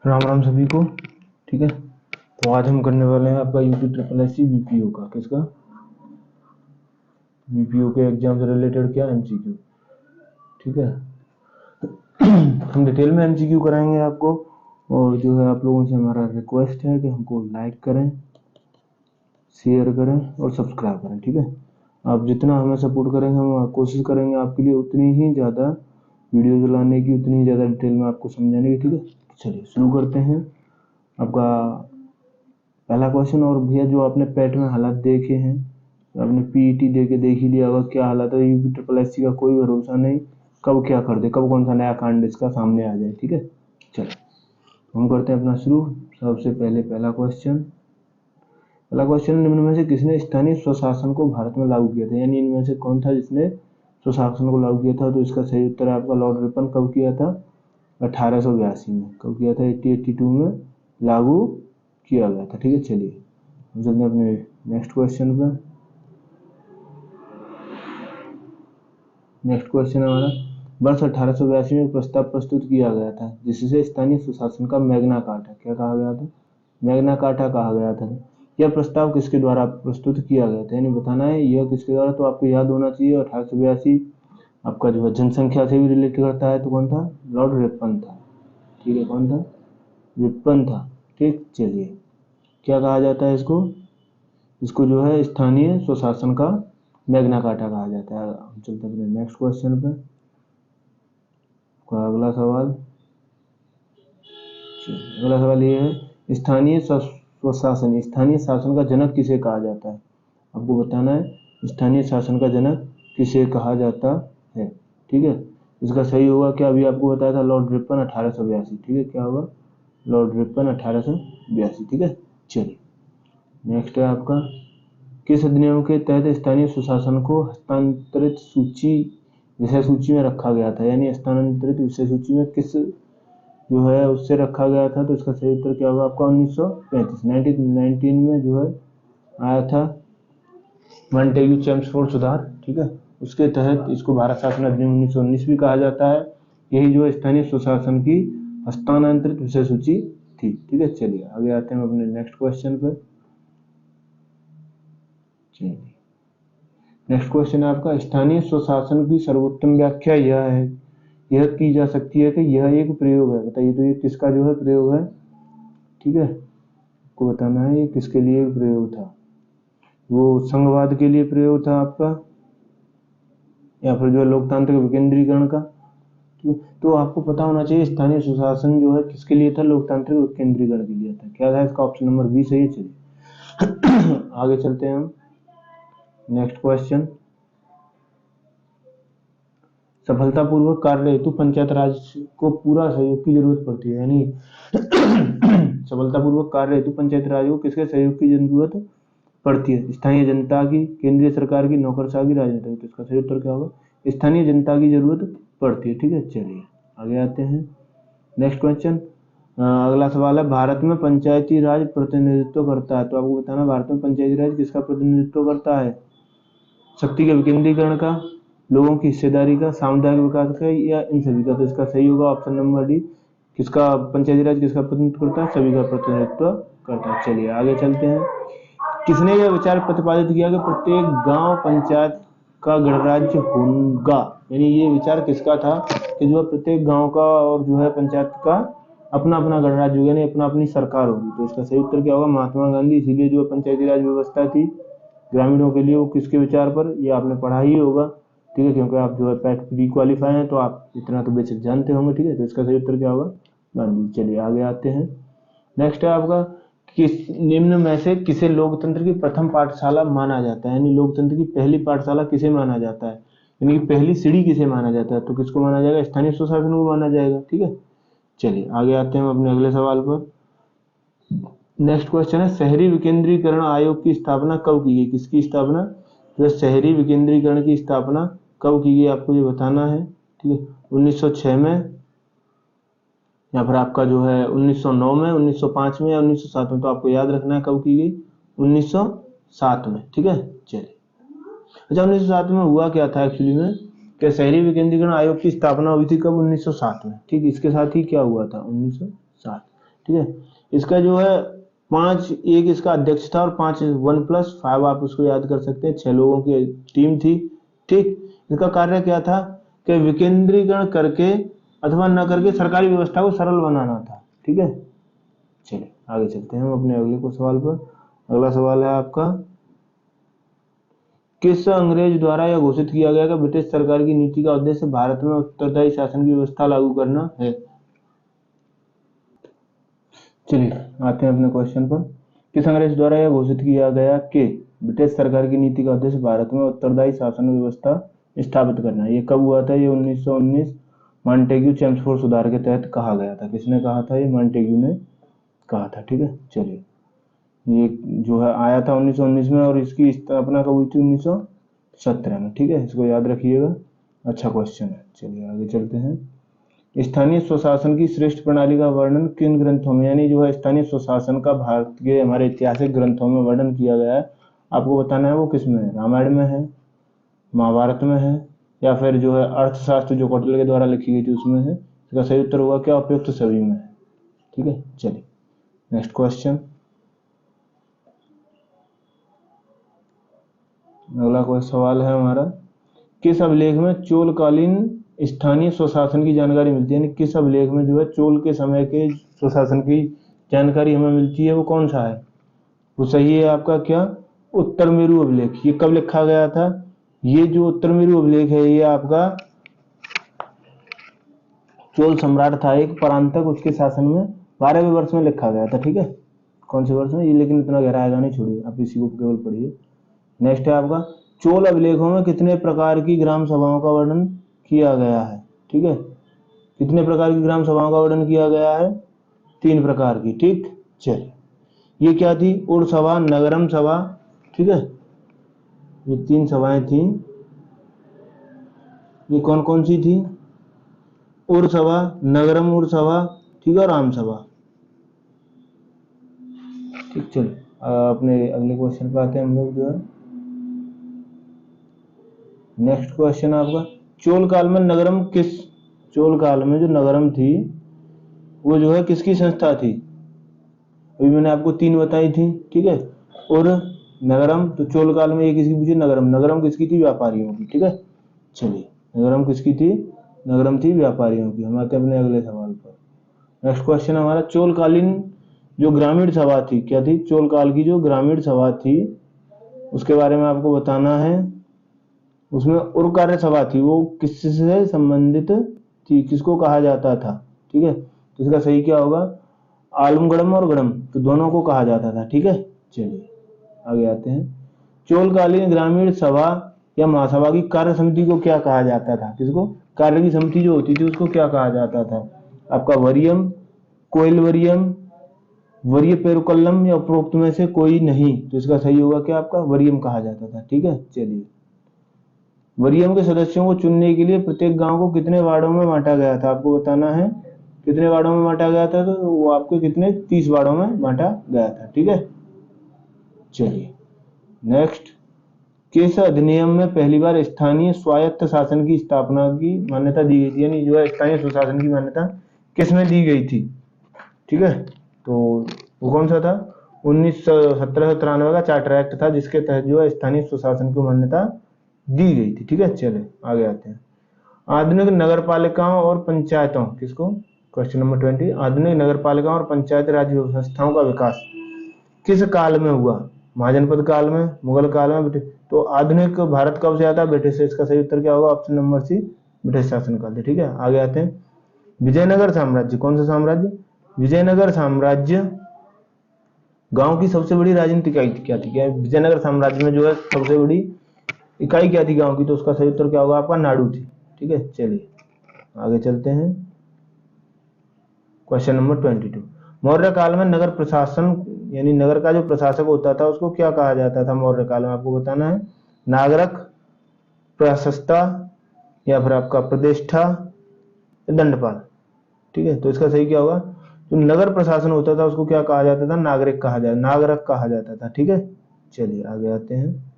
राम राम सभी को। ठीक है, तो आज हम करने वाले हैं आपका UPSSC बीपीओ का। किसका? बीपीओ के एग्जाम से रिलेटेड क्या एमसीक्यू। ठीक है, हम डिटेल में एमसीक्यू कराएंगे आपको। और जो है आप लोगों से हमारा रिक्वेस्ट है कि हमको लाइक करें, शेयर करें और सब्सक्राइब करें। ठीक है, आप जितना हमें सपोर्ट करेंगे हम कोशिश करेंगे आपके लिए उतनी ही ज़्यादा वीडियो लाने की, उतनी ही ज़्यादा डिटेल में आपको समझाने की। ठीक है, चलिए शुरू करते हैं। आपका पहला क्वेश्चन। और भैया जो आपने पेट में हालात देखे हैं, आपने पीईटी दे के देख ही लिया होगा क्या हालात है। UPSSC का कोई भरोसा नहीं, कब क्या कर दे, कब कौन सा नया कांड इसका सामने आ जाए। ठीक है, चलो हम करते हैं अपना शुरू। सबसे पहले पहला क्वेश्चन निम्न में से किसने स्थानीय स्वशासन को भारत में लागू किया था, यानी इनमें से कौन था जिसने स्वशासन को लागू किया था। तो इसका सही उत्तर है आपका लॉर्ड रिपन। कब किया था? 1882 में। कब किया था? 1882 में लागू किया गया था। ठीक है, चलिए हम चलते हैं अपने नेक्स्ट क्वेश्चन पर। नेक्स्ट क्वेश्चन हमारा वर्ष 1882 में प्रस्ताव प्रस्तुत किया गया था जिससे स्थानीय सुशासन का मैग्ना कार्टा क्या कहा गया था? मैग्ना कार्टा कहा गया था। यह प्रस्ताव किसके द्वारा प्रस्तुत किया गया था, यानी बताना है यह किसके द्वारा। तो आपको याद होना चाहिए 1882 आपका जो है जनसंख्या से भी रिलेट करता है। तो कौन था? लॉर्ड रिपन था। ठीक है, कौन था? रिपन था। ठीक, चलिए क्या कहा जाता है इसको? इसको जो है स्थानीय स्वशासन का मैग्ना कार्टा कहा जाता है। हम चलते हैं अपने नेक्स्ट क्वेश्चन पे। अगला सवाल ये है स्थानीय शासन का जनक किसे कहा जाता है। आपको बताना है स्थानीय शासन का जनक किसे कहा जाता है। ठीक है, इसका सही होगा क्या? अभी आपको बताया था लॉर्ड रिपन 1882। ठीक है, क्या होगा? Lord Ripon 1882। ठीक है, चलिए नेक्स्ट है आपका किस अधिनियम के तहत स्थानीय सुशासन को हस्तांतरित विषय सूची में रखा गया था, यानी हस्तांतरित विषय सूची में किस जो है उससे रखा गया था। तो इसका सही उत्तर क्या होगा आपका? 1935 में जो है आया था मॉन्टेग्यू चेम्सफोर्ड सुधार। ठीक है, उसके तहत इसको भारत शासन अधिनियम 1919 भी कहा जाता है। यही जो स्थानीय सुशासन की हस्तांतरित विषय सूची थी। ठीक है, चलिए आगे आते हैं अपने नेक्स्ट क्वेश्चन पे। नेक्स्ट क्वेश्चन है आपका स्थानीय स्वशासन की सर्वोत्तम व्याख्या यह की जा सकती है कि यह एक प्रयोग है। बताइए तो ये किसका जो है प्रयोग है। ठीक है, आपको बताना है ये किसके लिए प्रयोग था। वो संघवाद के लिए प्रयोग था आपका, या फिर जो है लोकतांत्रिक विकेंद्रीकरण का। तो आपको पता होना चाहिए स्थानीय सुशासन जो है किसके लिए था? लोकतांत्रिक विकेंद्रीकरण के लिए था। क्या था इसका? ऑप्शन नंबर बी सही है। चलिए आगे चलते हैं हम। नेक्स्ट क्वेश्चन सफलतापूर्वक कार्य हेतु पंचायत राज को पूरा सहयोग की जरूरत पड़ती है, यानी सफलतापूर्वक कार्य हेतु पंचायत राज को किसके सहयोग की जरूरत पड़ती है? स्थानीय जनता की, केंद्रीय सरकार की, नौकरशाह की, राजनेता की। तो इसका सही उत्तर क्या होगा? स्थानीय जनता की जरूरत पड़ती है। ठीक है, चलिए आगे आते हैं। नेक्स्ट क्वेश्चन अगला सवाल है भारत में पंचायती राज प्रतिनिधित्व करता है। तो आपको बताना भारत में पंचायती राज किसका प्रतिनिधित्व करता है? शक्ति के विकेंद्रीकरण का, लोगों की हिस्सेदारी का, सामुदायिक विकास का, या इन सभी का। तो इसका सही होगा ऑप्शन नंबर डी। किसका पंचायती राज किसका प्रतिनिधित्व करता है? सभी का प्रतिनिधित्व करता है। चलिए आगे चलते हैं। किसने यह विचार प्रतिपादित किया कि प्रत्येक गांव पंचायत का गणराज्य होगा, यानी ये विचार किसका था कि जो है प्रत्येक गांव का और जो है पंचायत का अपना अपना गणराज्य होगा, यानी अपना अपनी सरकार होगी। तो इसका सही उत्तर क्या होगा? महात्मा गांधी। इसीलिए जो पंचायती राज व्यवस्था थी ग्रामीणों के लिए वो किसके विचार पर, ये आपने पढ़ा ही होगा। ठीक है, क्योंकि आप जो है पैट प्री क्वालिफाई हैं तो आप इतना तो बेसिक जानते होंगे। ठीक है, तो इसका सही उत्तर क्या होगा? गांधी। चलिए आगे आते हैं। नेक्स्ट है आपका किस निम्न में से किसे लोकतंत्र की प्रथम पाठशाला माना जाता है, यानी लोकतंत्र की पहली पाठशाला किसे माना जाता है, यानी कि पहली सीढ़ी किसे माना जाता है। तो किसको माना जाएगा? स्थानीय स्वशासन को माना जाएगा। ठीक है, चलिए आगे आते हैं अपने अगले सवाल पर। नेक्स्ट क्वेश्चन है शहरी विकेंद्रीकरण आयोग की स्थापना कब की गई? किसकी स्थापना? तो शहरी विकेंद्रीकरण की स्थापना कब की गई आपको ये बताना है। ठीक है, 1906 में, या फिर आपका जो है 1909 में, 1905 में, या 1907 में। तो आपको याद रखना है कब की गई? 1907 में। ठीक है, चलिए अच्छा 1907 में हुआ क्या था एक्चुअली में कि शहरी विकेंद्रीकरण आयोग की स्थापना हुई थी कब? 1907 में। ठीक, इसके साथ ही क्या हुआ था? 1907 ठीक है। इसका जो है 5 एक इसका अध्यक्ष था और 5 1+5 आप उसको याद कर सकते हैं, 6 लोगों की टीम थी, ठीक। इसका कार्य क्या था कि विकेंद्रीकरण करके अथवा न करके सरकारी व्यवस्था को सरल बनाना था, ठीक है। चलिए आगे चलते हैं हम अपने अगले को सवाल पर। अगला सवाल है आपका, किस अंग्रेज द्वारा यह घोषित किया गया कि ब्रिटिश सरकार की नीति का उद्देश्य भारत में उत्तरदायी शासन की व्यवस्था लागू करना है। चलिए आते हैं अपने क्वेश्चन पर। किस अंग्रेज द्वारा यह घोषित किया गया कि ब्रिटिश सरकार की नीति का उद्देश्य भारत में उत्तरदायी शासन व्यवस्था स्थापित करना है। ये कब हुआ था? ये 1919 मॉन्टेग्यू चेम्सफोर्ड सुधार के तहत कहा गया था। किसने कहा था? ये मॉन्टेग्यू ने कहा था, ठीक है। चलिए ये जो है आया था 1919 में और इसकी स्थापना कब हुई थी? 1917 में, ठीक है। इसको याद रखिएगा, अच्छा क्वेश्चन है। चलिए आगे चलते हैं। स्थानीय स्वशासन की श्रेष्ठ प्रणाली का वर्णन किन ग्रंथों में, यानी जो है स्थानीय स्वशासन का भारत के हमारे ऐतिहासिक ग्रंथों में वर्णन किया गया है, आपको बताना है वो किसमें है। रामायण में है, महाभारत में है, या फिर जो है अर्थशास्त्र जो कौटिल्य के द्वारा लिखी गई थी उसमें है। इसका सही उत्तर होगा क्या? उपयुक्त सभी में है, ठीक है। चलिए नेक्स्ट क्वेश्चन। अगला कोई सवाल है हमारा, किस अभिलेख में चोलकालीन स्थानीय स्वशासन की जानकारी मिलती है? यानी किस अभिलेख में जो है चोल के समय के स्वशासन की जानकारी हमें मिलती है, वो कौन सा है? वो सही है आपका क्या? उत्तर मेरु अभिलेख। ये कब लिखा गया था? ये जो उत्तर मेरु अभिलेख है ये आपका चोल सम्राट था एक परांतक, उसके शासन में 12वें वर्ष में लिखा गया था, ठीक है। कौन से वर्ष में? ये लेकिन इतना गहरा आएगा नहीं, छोड़िए आप इसी को केवल पढ़िए। नेक्स्ट है आपका, चोल अभिलेखों में कितने प्रकार की ग्राम सभाओं का वर्णन किया गया है? ठीक है, कितने प्रकार की ग्राम सभाओं का वर्णन किया गया है? 3 प्रकार की, ठीक। चलिए ये क्या थी? उर सभा, नगरम सभा, ठीक है। ये 3 सभाएं थी। ये कौन कौन सी थी? उर सभा, नगरम उर सभा, ठीक है, और आम सभा, ठीक। चलिए अपने अगले क्वेश्चन पे आते हैं हम लोग जो है। नेक्स्ट क्वेश्चन आपका, चोल काल में नगरम चोल काल में जो नगरम थी वो जो है किसकी संस्था थी? अभी मैंने आपको 3 बताई थी, ठीक है। और नगरम, तो चोल काल में ये किसकी पूछी? नगरम किसकी थी? व्यापारियों की, ठीक है। चलिए नगरम किसकी थी? नगरम थी व्यापारियों की। हम आते हैं अपने अगले सवाल पर। नेक्स्ट क्वेश्चन हमारा, चोलकालीन जो ग्रामीण सभा थी, क्या थी? चोल काल की जो ग्रामीण सभा थी उसके बारे में आपको बताना है। उसमें उर कार्य सभा थी, वो किससे संबंधित थी? किसको कहा जाता था? ठीक है, तो इसका सही क्या होगा? आलमगढ़म और गढ़म, तो दोनों को कहा जाता था, ठीक है। चलिए आगे आते हैं। चोलकालीन ग्रामीण सभा या महासभा की कार्य समिति को क्या कहा जाता था? किसको? कार्य की समिति जो होती थी उसको क्या कहा जाता था? आपका वरियम, कोयल वरियम, वरीय पेरुकल्लम, या उपरोक्त में से कोई नहीं। तो इसका सही होगा क्या? आपका वरियम कहा जाता था, ठीक है। चलिए, वरियम के सदस्यों को चुनने के लिए प्रत्येक गांव को कितने वार्डों में बांटा गया था? आपको बताना है कितने वार्डों में बांटा गया था। तो वो आपको कितने? 30 वार्डों में बांटा गया था, ठीक है। चलिए नेक्स्ट, किस अधिनियम में पहली बार स्थानीय स्वायत्त शासन की स्थापना की मान्यता दी गई थी? यानी जो है स्थानीय स्वशासन की मान्यता किस में दी गई थी? ठीक है, तो वो कौन सा था? 1793 का चार्टर एक्ट था जिसके तहत जो है स्थानीय स्वशासन को मान्यता दी गई थी, ठीक है। चले आगे आते हैं। आधुनिक नगर पालिकाओं और पंचायतों, किसको? क्वेश्चन नंबर 20, आधुनिक नगर पालिकाओं और पंचायत राज व्यवस्थाओं का विकास किस काल में हुआ? महाजनपद काल में, मुगल काल में, ब्रिटिश? तो आधुनिक भारत कब से आता है? ब्रिटिश से। इसका सही उत्तर क्या होगा? ऑप्शन नंबर सी, ब्रिटिश शासन काल से, ठीक है। आगे आते हैं। विजयनगर साम्राज्य, कौन सा साम्राज्य? विजयनगर साम्राज्य गांव की सबसे बड़ी राजनीतिक इकाई क्या थी? क्या विजयनगर साम्राज्य में जो है सबसे बड़ी इकाई क्या थी गांव की? तो उसका सही उत्तर क्या होगा? आपका नाडू थी, ठीक है। चलिए आगे चलते हैं। क्वेश्चन नंबर 22, मौर्य काल में नगर प्रशासन यानी नगर का जो प्रशासक होता था उसको क्या कहा जाता था मौर्य काल में? आपको बताना है। नागरक, प्रशस्ता, या फिर आपका प्रतिष्ठा, दंडपाल, ठीक है। तो इसका सही क्या होगा? जो नगर प्रशासन होता था उसको क्या कहा जाता था? नागरिक कहा जाता, नागरक कहा जाता था, ठीक है। चलिए आगे आते हैं।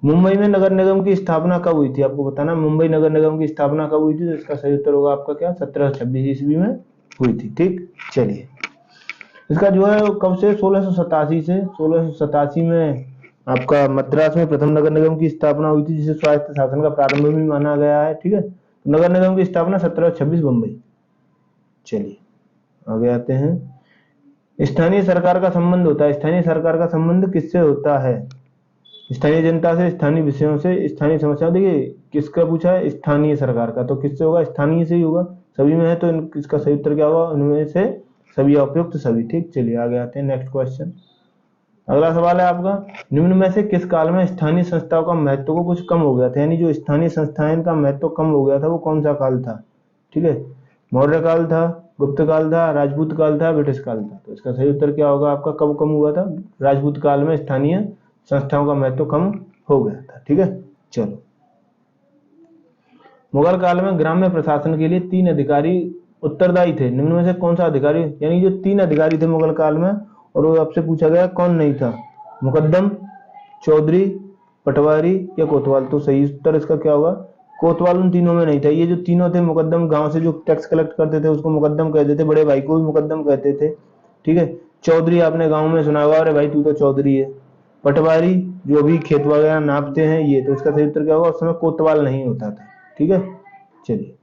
मुंबई में नगर निगम की स्थापना कब हुई थी? आपको बताना मुंबई नगर निगम की स्थापना कब हुई थी। तो इसका सही उत्तर होगा आपका क्या? 1726 ईस्वी में हुई थी, ठीक। चलिए इसका जो है कब से 1687 से 1687 में आपका मद्रास में प्रथम नगर निगम की स्थापना हुई थी, जिसे स्वायत्त शासन का प्रारंभ भी माना गया है। ठीक है, नगर निगम की स्थापना 1726 बम्बई। चलिए आगे आते हैं। स्थानीय सरकार का संबंध होता है, स्थानीय सरकार का संबंध किससे होता है? स्थानीय जनता से, स्थानीय विषयों से, स्थानीय समस्याओं। देखिए किसका पूछा है? स्थानीय सरकार का, तो किससे होगा? स्थानीय से ही होगा। सभी में है तो इसका सही उत्तर क्या होगा? उनमें से सभी, उपयुक्त सभी। ठीक, चलिए आगे आते हैं नेक्स्ट क्वेश्चन। अगला सवाल है आपका, निम्न में से किस काल में स्थानीय संस्थाओं का महत्व को कुछ कम हो गया था? यानी जो स्थानीय संस्थाएं का महत्व कम हो गया था वो कौन सा काल था? ठीक है, मौर्य काल था, गुप्त काल था, राजपूत काल था, ब्रिटिश काल था। तो इसका सही उत्तर क्या होगा आपका? कब कम हुआ था? राजपूत काल में स्थानीय संस्थाओं का महत्व कम हो गया था। ठीक है, चलो। मुगल काल में ग्राम्य प्रशासन के लिए 3 अधिकारी उत्तरदायी थे, निम्न में से कौन सा अधिकारी? यानी जो 3 अधिकारी थे मुगल काल में, और वो आपसे पूछा गया कौन नहीं था? मुकद्दम, चौधरी, पटवारी या कोतवाल? तो सही उत्तर इसका क्या होगा? कोतवाल उन तीनों में नहीं था। ये जो तीनों थे, मुकद्दम गांव से जो टैक्स कलेक्ट करते थे उसको मुकद्दम कहते थे, बड़े भाई को भी मुकद्दम कहते थे। ठीक है, चौधरी आपने गांव में सुना होगा, अरे भाई तू तो चौधरी है। पटवारी जो भी खेत वगैरह नापते हैं ये। तो इसका सही उत्तर क्या होगा? उस समय कोतवाल नहीं होता था। ठीक है, चलिए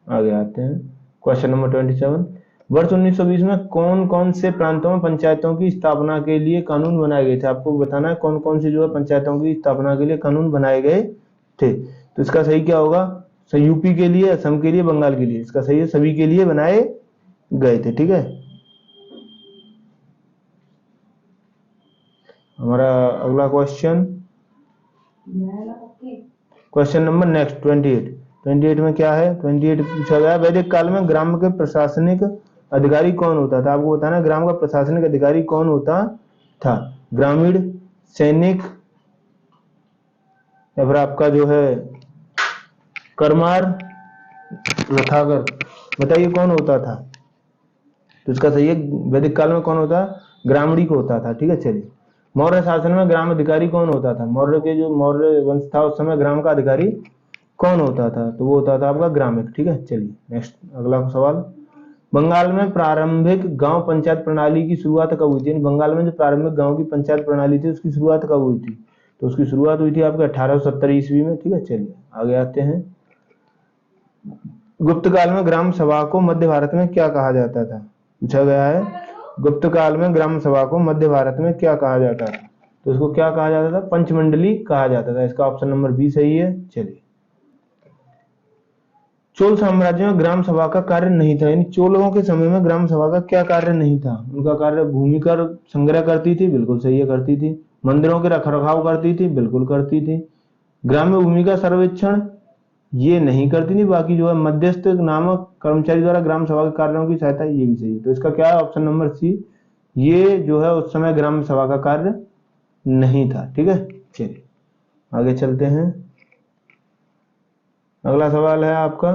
आगे आते हैं। क्वेश्चन नंबर 27, वर्ष 1920 में कौन कौन से प्रांतों में पंचायतों की स्थापना के लिए कानून बनाए गए थे? आपको बताना है कौन कौन से जो है पंचायतों की स्थापना के लिए कानून बनाए गए थे। तो इसका सही क्या होगा? यूपी के लिए, असम के लिए, बंगाल के लिए। इसका सही है सभी के लिए बनाए गए थे। ठीक है, हमारा अगला क्वेश्चन, क्वेश्चन नंबर नेक्स्ट 28 में क्या है? 28 पूछा गया, वैदिक काल में ग्राम के प्रशासनिक अधिकारी कौन होता था? आपको बताना है ग्राम का प्रशासनिक अधिकारी कौन होता था? ग्रामीण, सैनिक, या फिर आपका जो है करमार, रथागर? बताइए कौन होता था? तो इसका सही है वैदिक काल में कौन होता? ग्रामीणी को होता था। ठीक है, चलिए। मौर्य शासन में ग्राम अधिकारी कौन होता था? मौर्य के जो मौर्य वंश था उस समय ग्राम का अधिकारी कौन होता था? तो वो होता था आपका ग्रामिक। ठीक है, चलिए नेक्स्ट अगला सवाल। बंगाल में प्रारंभिक गांव पंचायत प्रणाली की शुरुआत कब हुई थी? बंगाल में जो प्रारंभिक गांव की पंचायत प्रणाली थी उसकी शुरुआत कब हुई थी? तो उसकी शुरुआत हुई थी आपके 1870 ईस्वी में। ठीक है, चलिए आगे आते हैं। गुप्त काल में ग्राम सभा को मध्य भारत में क्या कहा जाता था? पूछा गया है गुप्त काल में ग्राम सभा को मध्य भारत में क्या कहा जाता था? तो इसको क्या कहा जाता था? पंचमंडली कहा जाता था। इसका ऑप्शन नंबर बी सही है। चलिए, चोल साम्राज्य में ग्राम सभा का कार्य नहीं था, यानी चोलों के समय में ग्राम सभा का क्या कार्य नहीं था? उनका कार्य भूमि कर संग्रह करती थी, बिल्कुल सही है करती थी। मंदिरों के रखरखाव करती थी, बिल्कुल करती थी। ग्राम्य भूमि का सर्वेक्षण ये नहीं करती थी। बाकी जो है मध्यस्थ नामक कर्मचारी द्वारा ग्राम सभा के कार्यों की सहायता, ये भी सही है। तो इसका क्या है? ऑप्शन नंबर सी, ये जो है उस समय ग्राम सभा का कार्य नहीं था। ठीक है, चलिए आगे चलते हैं। अगला सवाल है आपका,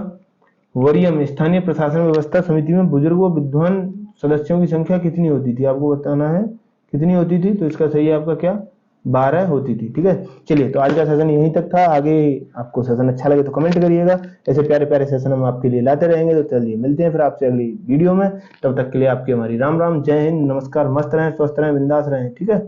वरीयम स्थानीय प्रशासन व्यवस्था समिति में बुजुर्ग व विद्वान सदस्यों की संख्या कितनी होती थी? आपको बताना है कितनी होती थी। तो इसका सही है आपका क्या? 12 होती थी। ठीक है, चलिए तो आज का सेशन यहीं तक था। आगे आपको सेशन अच्छा लगे तो कमेंट करिएगा, ऐसे प्यारे प्यारे सेशन हम आपके लिए लाते रहेंगे। तो चलिए मिलते हैं फिर आपसे अगली वीडियो में। तब तक के लिए आपकी हमारी राम राम, जय हिंद, नमस्कार। मस्त रहें, स्वस्थ रहें, बिंदास रहें। ठीक है।